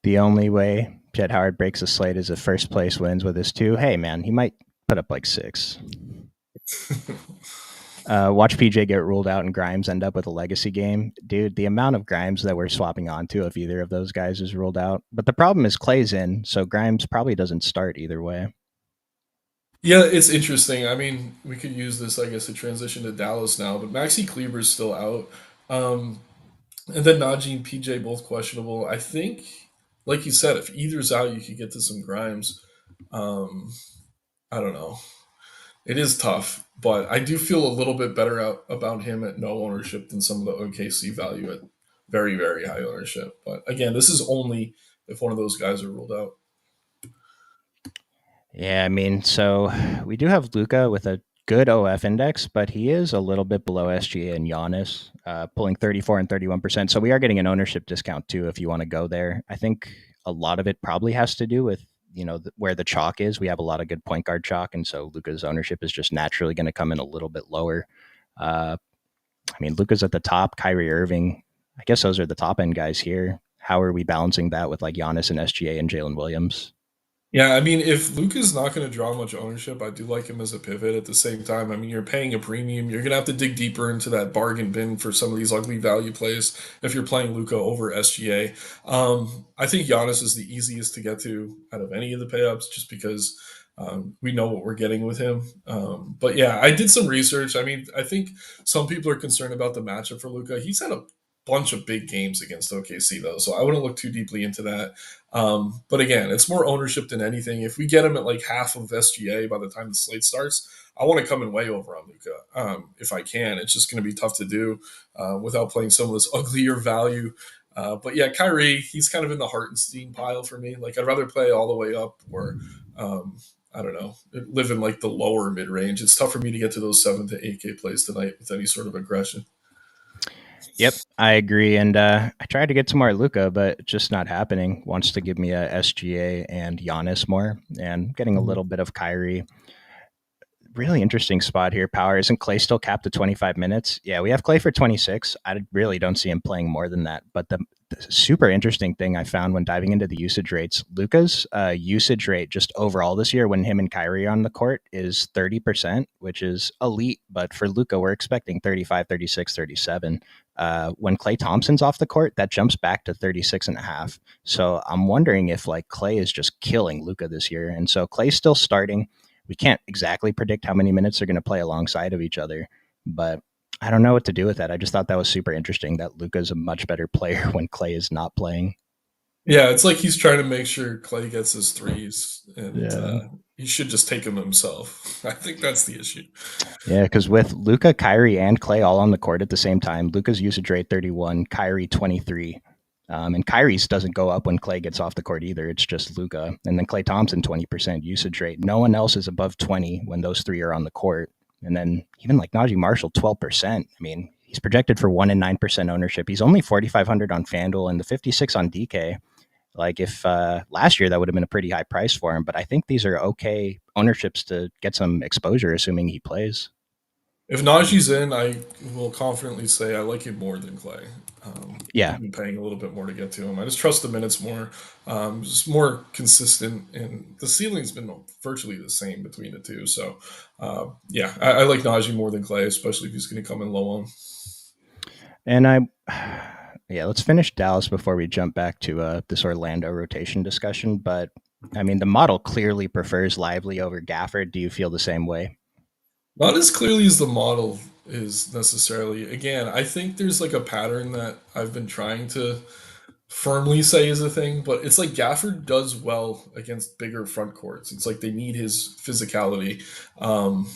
The only way Jet Howard breaks the slate is if first place wins with his two. Hey, man, he might put up like 6. Watch PJ get ruled out and Grimes end up with a legacy game. Dude, the amount of Grimes that we're swapping onto if either of those guys is ruled out. But the problem is Clay's in, so Grimes probably doesn't start either way. Yeah, it's interesting. I mean, we could use this, I guess, to transition to Dallas now, but Maxi Kleber's still out. Um, and then Najee and PJ both questionable. I think, like you said, if either's out, you could get to some Grimes. Um, I don't know. It is tough, but I do feel a little bit better about him at no ownership than some of the OKC value at very, very high ownership. But again, this is only if one of those guys are ruled out. Yeah, I mean, so we do have Luca with a good OF index, but he is a little bit below SGA and Giannis, pulling 34 and 31%. So we are getting an ownership discount too if you want to go there. I think a lot of it probably has to do with where the chalk is. We have a lot of good point guard chalk, and so Luca's ownership is just naturally going to come in a little bit lower. I mean, Luca's at the top, Kyrie Irving. I guess those are the top end guys here. How are we balancing that with like Giannis and SGA and Jalen Williams? Yeah, I mean, if Luka's not going to draw much ownership, I do like him as a pivot. At the same time, I mean, you're paying a premium. You're going to have to dig deeper into that bargain bin for some of these ugly value plays if you're playing Luka over SGA. I think Giannis is the easiest to get to out of any of the payups, just because we know what we're getting with him. But yeah, I did some research. I mean, I think some people are concerned about the matchup for Luka. He's had a bunch of big games against OKC though, so I wouldn't look too deeply into that. But again, it's more ownership than anything. If we get him at like half of SGA by the time the slate starts, I want to come in way over on Luca if I can. It's just going to be tough to do without playing some of this uglier value. But yeah, Kyrie, he's kind of in the Hartenstein pile for me. Like I'd rather play all the way up or I don't know, live in like the lower mid range. It's tough for me to get to those 7 to 8K plays tonight with any sort of aggression. Yep, I agree. And I tried to get to more Luca, but it's just not happening. Wants to give me a SGA and Giannis more, and getting a little bit of Kyrie. Really interesting spot here. Power, isn't Clay still capped at 25 minutes? Yeah, we have Clay for 26. I really don't see him playing more than that. But the super interesting thing I found when diving into the usage rates, Luca's usage rate just overall this year when him and Kyrie are on the court is 30%, which is elite. But for Luca, we're expecting 35, 36, 37. When Clay Thompson's off the court, that jumps back to 36 and a half. So I'm wondering if like Clay is just killing Luca this year. And so Clay's still starting. We can't exactly predict how many minutes they're going to play alongside of each other, but I don't know what to do with that. I just thought that was super interesting that Luka's a much better player when Clay is not playing. Yeah, it's like he's trying to make sure Clay gets his threes, and Yeah. he should just take them himself. I think that's the issue. Yeah, because with Luka, Kyrie, and Clay all on the court at the same time, Luka's usage rate 31, Kyrie 23. And Kyrie's doesn't go up when Clay gets off the court either. It's just Luka. And then Clay Thompson, 20% usage rate. No one else is above 20 when those three are on the court. And then even like Najee Marshall, 12%. I mean, he's projected for 1 and 9% ownership. He's only 4,500 on FanDuel and the 56 on DK. Like if last year that would have been a pretty high price for him, but I think these are okay ownerships to get some exposure, assuming he plays. If Najee's in, I will confidently say I like him more than Clay. Yeah, Even paying a little bit more to get to him. I just trust the minutes more. Just more consistent, and the ceiling's been virtually the same between the two. So, yeah, I like Najee more than Clay, especially if he's going to come in low on. and I, yeah, let's finish Dallas before we jump back to this Orlando rotation discussion. But I mean, the model clearly prefers Lively over Gafford. Do you feel the same way? Not as clearly as the model is necessarily. Again, I think there's like a pattern that I've been trying to firmly say is a thing, but it's like Gafford does well against bigger front courts. It's like they need his physicality. Um,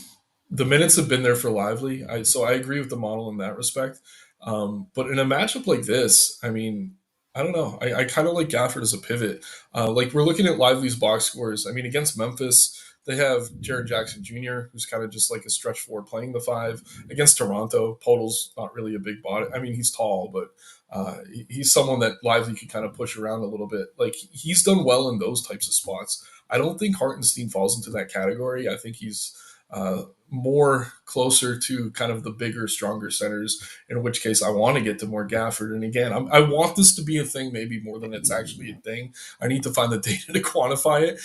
the minutes have been there for Lively, so I agree with the model in that respect. But in a matchup like this, I mean, I don't know. I kind of like Gafford as a pivot. Like we're looking at Lively's box scores. I mean, against Memphis, they have Jared Jackson Jr., who's kind of just like a stretch forward playing the five. Against Toronto, Podol's not really a big body. I mean, he's tall, but he's someone that Lively could kind of push around a little bit. Like he's done well in those types of spots. I don't think Hartenstein falls into that category. I think he's more closer to kind of the bigger, stronger centers. In which case, I want to get to more Gafford. And again, I want this to be a thing, maybe more than it's actually a thing. I need to find the data to quantify it,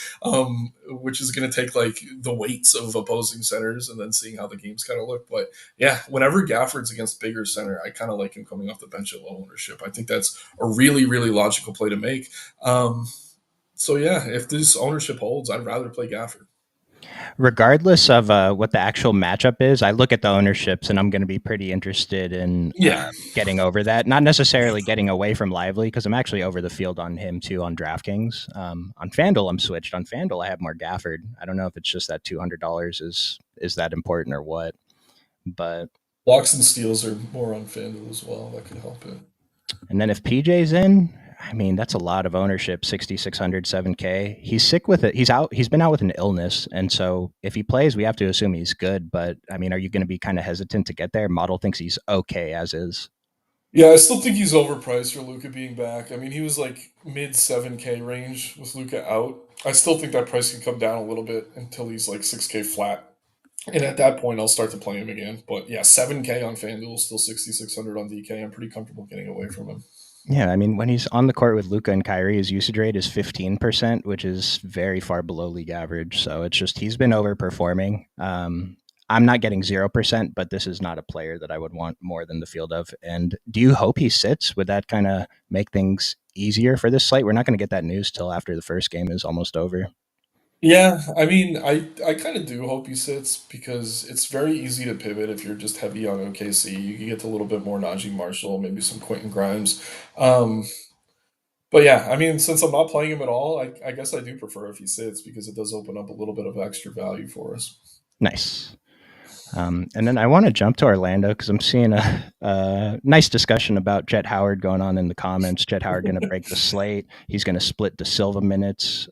which is going to take like the weights of opposing centers and then seeing how the games kind of look. But yeah, whenever Gafford's against bigger center, I kind of like him coming off the bench at low ownership. I think that's a really, really logical play to make. So yeah, if this ownership holds, I'd rather play Gafford. Regardless of what the actual matchup is, I look at the ownerships and I'm going to be pretty interested in Yeah, getting over that. Not necessarily getting away from Lively because I'm actually over the field on him too on DraftKings. On FanDuel, I'm switched. On FanDuel, I have more Gafford. I don't know if it's just that $200 is that important or what, but blocks and steals are more on FanDuel as well. That could help it. and then if PJ's in, I mean, that's a lot of ownership, 6,600, 7K. He's sick with it. He's out. He's been out with an illness. And so if he plays, we have to assume he's good. But I mean, are you going to be kind of hesitant to get there? Model thinks he's okay as is. Yeah, I still think he's overpriced for Luca being back. I mean, he was like mid 7K range with Luca out. I still think that price can come down a little bit until he's like 6K flat. And at that point, I'll start to play him again. But yeah, 7K on FanDuel, still 6,600 on DK. I'm pretty comfortable getting away from him. Yeah, I mean, when he's on the court with Luca and Kyrie, his usage rate is 15%, which is very far below league average. So it's just he's been overperforming. I'm not getting 0%, but this is not a player that I would want more than the field of. And do you hope he sits? Would that kind of make things easier for this slate? We're not going to get that news till after the first game is almost over. Yeah, I mean, I kind of do hope he sits because it's very easy to pivot if you're just heavy on OKC. You can get a little bit more Najee Marshall, maybe some Quentin Grimes. Um, but yeah, I mean, since I'm not playing him at all, I guess I do prefer if he sits because it does open up a little bit of extra value for us. Nice. And then I want to jump to Orlando because I'm seeing a nice discussion about Jet Howard going on in the comments. Jet Howard going to break the slate. He's going to split the Silva minutes.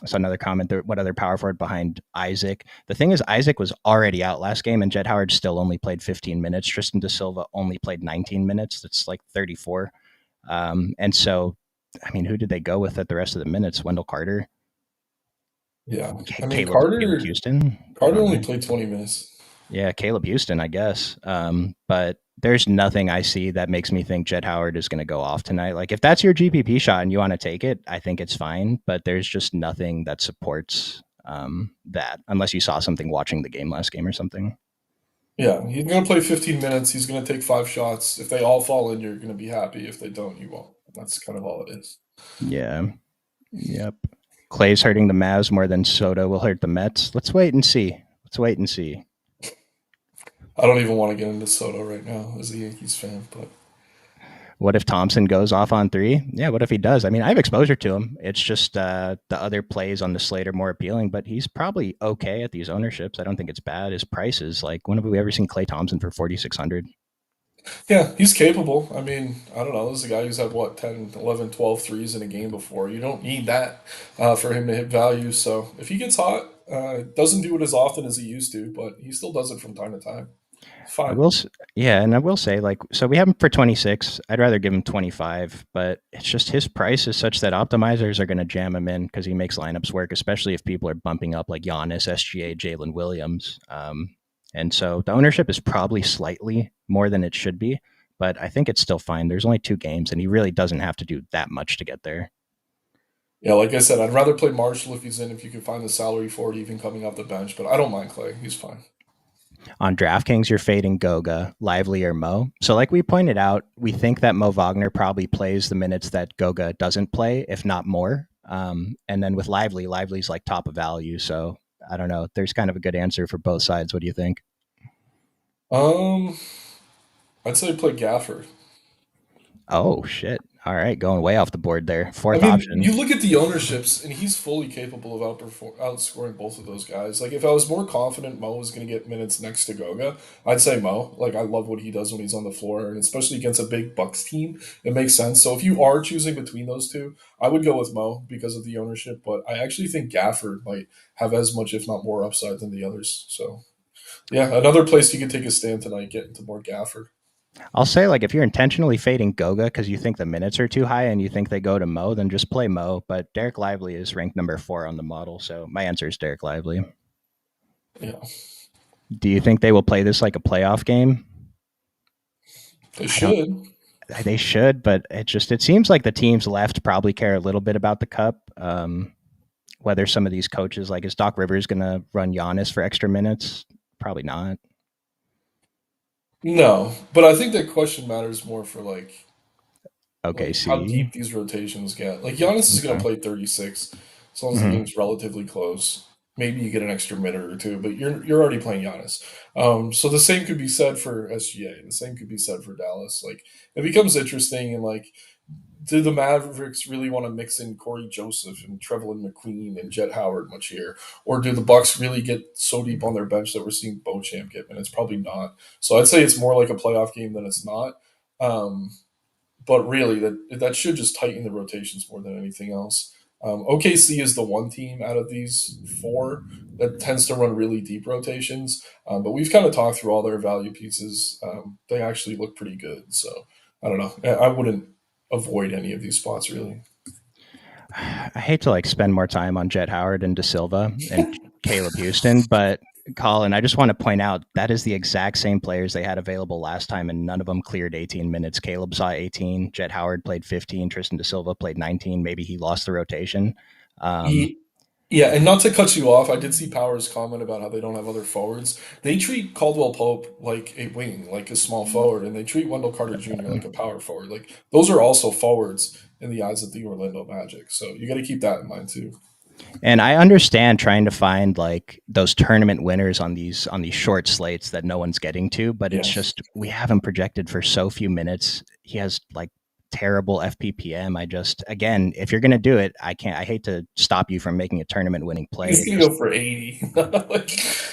So another comment there. What other power forward behind Isaac? The thing is, Isaac was already out last game, and Jet Howard still only played 15 minutes. Tristan Da Silva only played 19 minutes. That's like 34. And so, I mean, who did they go with at the rest of the minutes? Wendell Carter, Yeah, I mean, Caleb Houston. I Carter don't only know. played 20 minutes. Yeah, Caleb Houston, I guess. But there's nothing I see that makes me think Jet Howard is going to go off tonight. Like, if that's your GPP shot and you want to take it, I think it's fine. But there's just nothing that supports that, unless you saw something watching the game last game or something. Yeah, he's going to play 15 minutes. He's going to take 5 shots. If they all fall in, you're going to be happy. If they don't, you won't. That's kind of all it is. Yeah. Yep. Clay's hurting the Mavs more than Soto will hurt the Mets. Let's wait and see. Let's wait and see. I don't even want to get into Soto right now as a Yankees fan, but What if Thompson goes off on three? Yeah, what if he does? I mean, I have exposure to him. It's just the other plays on the slate are more appealing, but he's probably okay at these ownerships. I don't think it's bad. His price is like, when have we ever seen Clay Thompson for 4,600? yeah, he's capable. I mean, I don't know. This is a guy who's had, what, 10, 11, 12 threes in a game before. You don't need that for him to hit value. So if he gets hot, doesn't do it as often as he used to, but he still does it from time to time. I Fine. will, yeah, and I will say, like, so we have him for 26. I'd rather give him 25, but it's just his price is such that optimizers are going to jam him in because he makes lineups work, especially if people are bumping up like Giannis, SGA, Jalen Williams. And so the ownership is probably slightly more than it should be, but I think it's still fine. There's only 2 games, and he really doesn't have to do that much to get there. Yeah, like I said, I'd rather play Marshall if he's in, if you can find the salary for it, even coming off the bench, but I don't mind Clay. He's fine. On DraftKings, you're fading Goga, Lively, or Mo. So, like we pointed out, we think that Mo Wagner probably plays the minutes that Goga doesn't play, if not more. And then with Lively, Lively's like top of value. So, I don't know. There's kind of a good answer for both sides. What do you think? Um, I'd say play Gafford. Oh, shit. All right. Going way off the board there. I Fourth mean, you option. look at the ownerships, and he's fully capable of outscoring both of those guys. Like, if I was more confident Mo was going to get minutes next to Goga, I'd say Mo. Like, I love what he does when he's on the floor, and especially against a big Bucks team, it makes sense. So, if you are choosing between those two, I would go with Mo because of the ownership. But I actually think Gafford might have as much, if not more, upside than the others. So, yeah, another place you could take a stand tonight, get into more Gafford. I'll say, like, if you're intentionally fading Goga because you think the minutes are too high and you think they go to Mo, then just play Mo. But Derek Lively is ranked number 4 on the model. So, my answer is Derek Lively. Yeah, Do you think they will play this like a playoff game? they I don't. should. They should, but it seems like the teams left probably care a little bit about the cup. Whether some of these coaches, like, is Doc Rivers going to run Giannis for extra minutes? Probably not. No, but I think that question matters more for like how OKC. deep these rotations get. Like Giannis is going to Okay. play 36 as long as the Mm-hmm. game's relatively close. Maybe you get an extra minute or two, but you're already playing Giannis. So the same could be said for SGA. The same could be said for Dallas. Like it becomes interesting and like do the Mavericks really want to mix in Corey Joseph and Trevelyan McQueen and Jet Howard much here? Or do the Bucks really get so deep on their bench that we're seeing Beauchamp get minutes? Probably not. So I'd say it's more like a playoff game than it's not. Um, but really that should just tighten the rotations more than anything else. OKC is the one team out of these four that tends to run really deep rotations, but we've kind of talked through all their value pieces. They actually look pretty good, so I don't know. I wouldn't avoid any of these spots really. I hate to like spend more time on Jet Howard and Da Silva and Caleb Houston, but Colin, I just want to point out that is the exact same players they had available last time, and none of them cleared 18 minutes. Caleb saw 18, Jet Howard played 15, Tristan Da Silva played 19. Maybe he lost the rotation. Um, Ye- Yeah, and not to cut you off, I did see Powers comment about how they don't have other forwards. They treat Caldwell Pope like a wing, like a small forward, and they treat Wendell Carter Jr. like a power forward. Like those are also forwards in the eyes of the Orlando Magic. So you got to keep that in mind too. and I understand trying to find like those tournament winners on these short slates that no one's getting to, but it's Yeah. just we have him projected for so few minutes. He has like terrible FPPM. I just again, if you're gonna do it, I can't. I hate to stop you from making a tournament winning play. He's gonna go for 80. Like,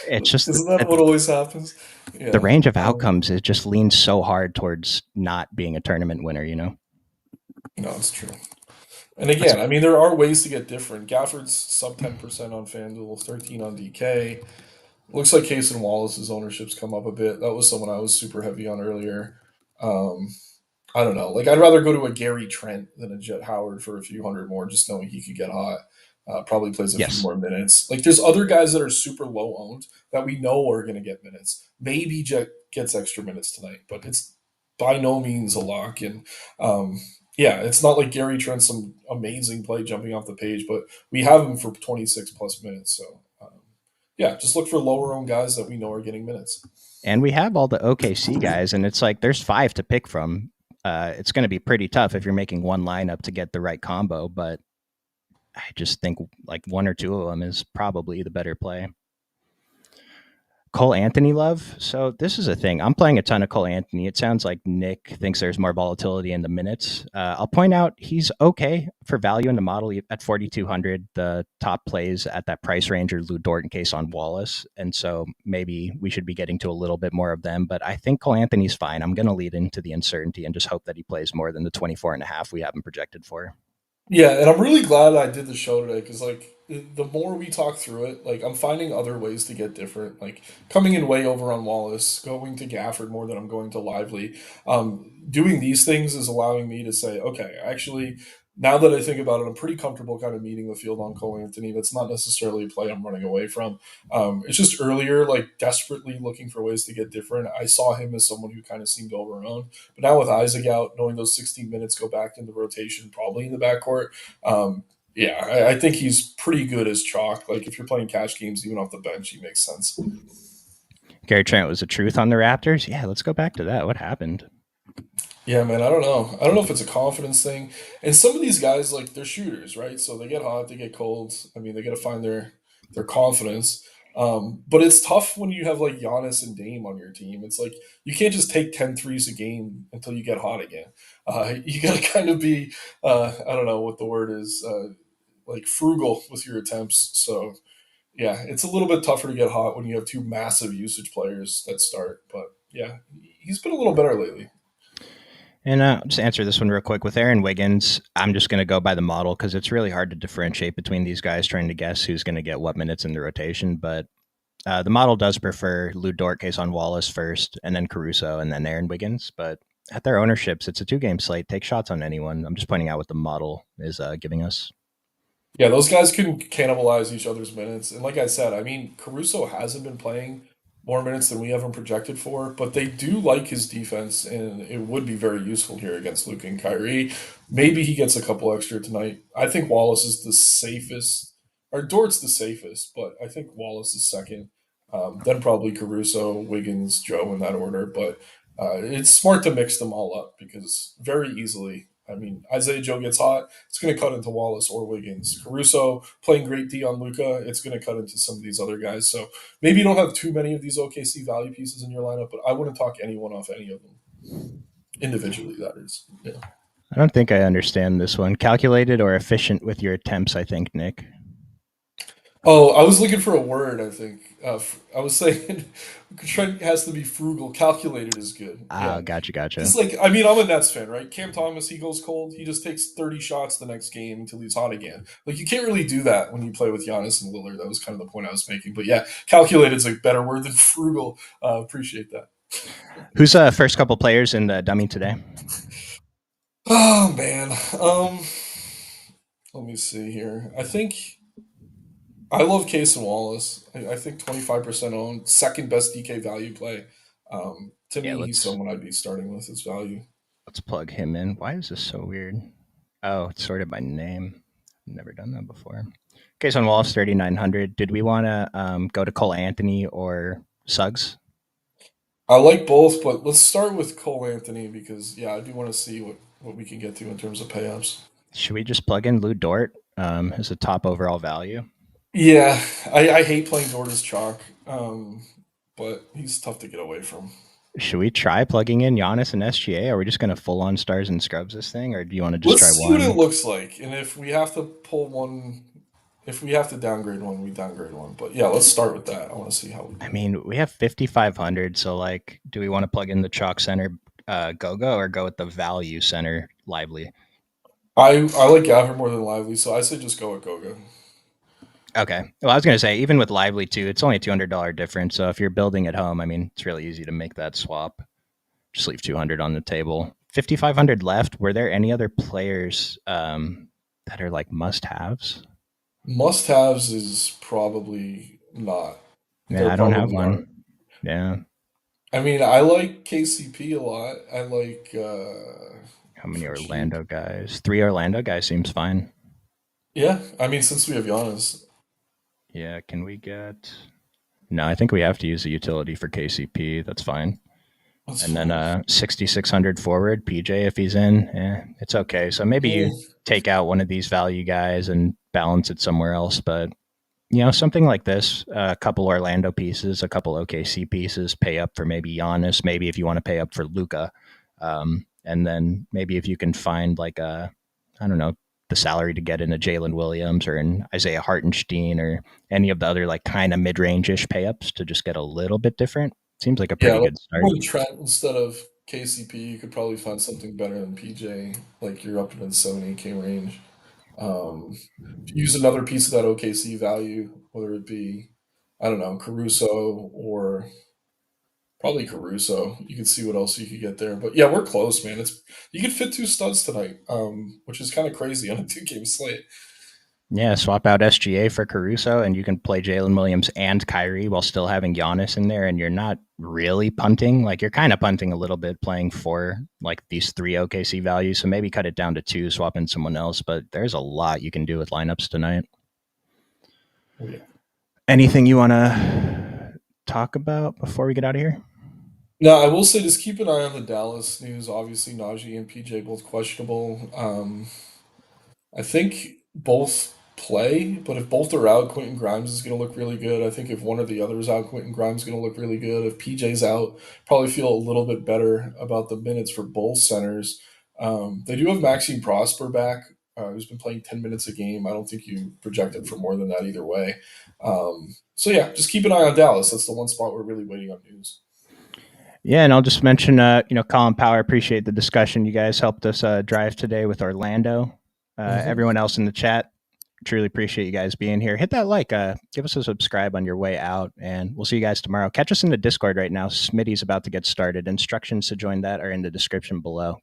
It's just isn't that what always happens? the Yeah. range of outcomes is just leans so hard towards not being a tournament winner. You know, No, it's true. And let's again, I mean, there are ways to get different. Gafford's sub 10% on FanDuel, 13 on DK. Looks like Cason Wallace's ownership's come up a bit. That was someone I was super heavy on earlier. Um, I don't know. Like, I'd rather go to a Gary Trent than a Jet Howard for a few hundred more, just knowing he could get hot. Probably plays a few yes, more minutes. Like, there's other guys that are super low owned that we know are going to get minutes. Maybe Jet gets extra minutes tonight, but it's by no means a lock. And yeah, it's not like Gary Trent's some amazing play jumping off the page, but we have him for 26 plus minutes. So yeah, just look for lower owned guys that we know are getting minutes. and we have all the OKC guys, and it's like there's five to pick from. It's going to be pretty tough if you're making one lineup to get the right combo, but I just think like one or two of them is probably the better play. Cole Anthony love. So this is a thing. I'm playing a ton of Cole Anthony. It sounds like Nick thinks there's more volatility in the minutes. I'll point out he's okay for value in the model at 4,200. The top plays at that price range are Lou Dort and Kason Wallace, and so maybe we should be getting to a little bit more of them. But I think Cole Anthony's fine. I'm going to lead into the uncertainty and just hope that he plays more than the 24 and a half we have him projected for. Yeah, and I'm really glad I did the show today because, like, the more we talk through it, like, I'm finding other ways to get different. Like, coming in way over on Wallace, going to Gafford more than I'm going to Lively. Doing these things is allowing me to say, okay, actually, now that I think about it, I'm pretty comfortable kind of meeting the field on Cole Anthony. That's not necessarily a play I'm running away from. It's just earlier, like, desperately looking for ways to get different. I saw him as someone who kind of seemed overowned. But now with Isaac out, knowing those 16 minutes go back into rotation, probably in the backcourt, yeah, I think he's pretty good as chalk. Like if you're playing cash games, even off the bench, he makes sense. Gary Trent was the truth on the Raptors. Yeah, let's go back to that. What happened? Yeah, man, I don't know. I don't know if it's a confidence thing. And some of these guys, like they're shooters, right? So they get hot, they get cold. I mean, they got to find their confidence. But it's tough when you have like Giannis and Dame on your team. It's like you can't just take 10 threes a game until you get hot again. You got to kind of be, I don't know what the word is, like frugal with your attempts. So yeah, it's a little bit tougher to get hot when you have two massive usage players that start. But yeah, he's been a little better lately. And I'll just answer this one real quick. With Aaron Wiggins, I'm just going to go by the model because it's really hard to differentiate between these guys trying to guess who's going to get what minutes in the rotation. But the model does prefer Lou Dort, Kason Wallace first, and then Caruso, and then Aaron Wiggins. But at their ownerships, it's a two-game slate. Take shots on anyone. I'm just pointing out what the model is giving us. Yeah, those guys can cannibalize each other's minutes. And like I said, I mean, Caruso hasn't been playing more minutes than we have him projected for, but they do like his defense, and it would be very useful here against Luke and Kyrie. Maybe he gets a couple extra tonight. I think Wallace is the safest, or Dort's the safest, but I think Wallace is second. Then probably Caruso, Wiggins, Joe in that order. But it's smart to mix them all up because very easily, I mean, Isaiah Joe gets hot, it's going to cut into Wallace or Wiggins. Caruso playing great D on Luca, it's going to cut into some of these other guys. So maybe you don't have too many of these OKC value pieces in your lineup, but I wouldn't talk anyone off any of them individually. That is, yeah. I don't think I understand this one. Calculated or efficient with your attempts, I think, Nick. Oh, I was looking for a word. I think I was saying Trent has to be frugal. Calculated is good. Ah, Yeah, gotcha, because gotcha. like I mean I'm a Nets fan, right? Cam Thomas, he goes cold. He just takes 30 shots the next game until he's hot again. Like you can't really do that when you play with Giannis and Lillard. That was kind of the point I was making. But yeah, calculated is a better word than frugal. Appreciate that. Who's first couple players in the dummy today? Oh man. Let me see here. I think. I love Case and Wallace. I think 25% owned, second best DK value play. To Yeah, me, he's let's someone I'd be starting with his value. let's plug him in. Why is this so weird? Oh, it's sorted by name. Never done that before. Okay, so on Wallace 3,900. Did we want to go to Cole Anthony or Suggs? I like both, but let's start with Cole Anthony because yeah, I do want to see what we can get to in terms of payups. Should we just plug in Lou Dort as a top overall value? Yeah, I hate playing Dort's chalk, but he's tough to get away from. Should we try plugging in Giannis and SGA? Are we just going to full on stars and scrubs this thing, or do you want to just Let's try see what it one? looks like, and if we have to pull one, if we have to downgrade one, we downgrade one. But yeah, let's start with that. I want to see how we I do. mean, we have 5,500. So, like, do we want to plug in the chalk center Goga or go with the value center Lively? I like Gavin more than Lively, so I say just go with Goga. Okay. Well, I was going to say, even with Lively too, it's only a $200 difference. So if you're building at home, I mean, it's really easy to make that swap. Just leave 200 on the table. 5,500 left. Were there any other players that are like must-haves? Must-haves is probably not. There Yeah, I don't have probably one. aren't. Yeah. I mean, I like KCP a lot. I like How many for cheap. Orlando guys? 3 Orlando guys seems fine. Yeah, I mean, since we have Giannis, Yeah. Can we get? No, I think we have to use a utility for KCP. That's fine. that's And then fine. 6,600 forward PJ if he's in. It's okay. So maybe Yeah, you take out one of these value guys and balance it somewhere else. But something like this, a couple Orlando pieces, a couple OKC pieces, pay up for maybe Giannis, maybe if you want to pay up for Luca. And then maybe if you can find like I don't know, the salary to get in a Jalen Williams or an Isaiah Hartenstein or any of the other like kind of mid-range-ish pay ups to just get a little bit different. Seems like a yeah. pretty Like good start. with Trent instead of KCP, you could probably find something better than PJ. Like you're up in the 70K range. If you use another piece of that OKC value, whether it be, I don't know, Caruso or probably Caruso, you could see what else you could get there. But yeah, we're close, man. It's you could fit two studs tonight, which is kind of crazy on a two-game slate. Yeah, swap out SGA for Caruso, and you can play Jalen Williams and Kyrie while still having Giannis in there, and you're not really punting. Like you're kind of punting a little bit, playing for like these 3 OKC values. So maybe cut it down to 2, swap in someone else. But there's a lot you can do with lineups tonight. Oh, yeah. Anything you want to talk about before we get out of here? Now, I will say just keep an eye on the Dallas news. Obviously, Najee and PJ both questionable. I think both play, but if both are out, Quentin Grimes is going to look really good. I think if one or the other is out, Quentin Grimes is going to look really good. If PJ's out, probably feel a little bit better about the minutes for both centers. They do have Maxime Prosper back, who's been playing 10 minutes a game. I don't think you projected for more than that either way. So, yeah, just keep an eye on Dallas. That's the one spot we're really waiting on news. Yeah, and I'll just mention, Colin Power. Appreciate the discussion. You guys helped us drive today with Orlando. Hmm. Everyone else in the chat, truly appreciate you guys being here. Hit that like, give us a subscribe on your way out, and we'll see you guys tomorrow. Catch us in the Discord right now. Smitty's about to get started. Instructions to join that are in the description below.